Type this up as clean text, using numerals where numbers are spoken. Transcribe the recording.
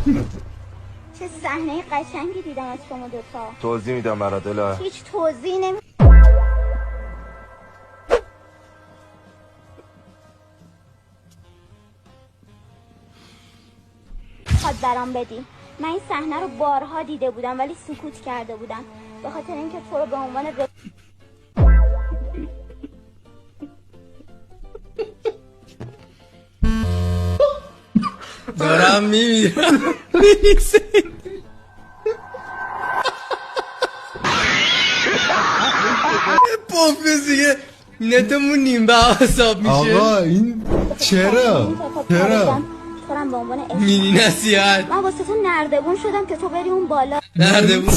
چه صحنه قشنگی دیدم از شما دوتا. توضیح میدم برات الا. هیچ توضیح نمی خواد برام بدی. من این صحنه رو بارها دیده بودم ولی سکوت کرده بودم به خاطر اینکه تو رو به عنوان دارم میمیرم. پوفیز دیگه نتمون نیم به حساب میشه. آقا این چرا؟ تو به عنوان مینی نصیحت. من واسه تو نردبون شدم که تو بری اون بالا. نردبون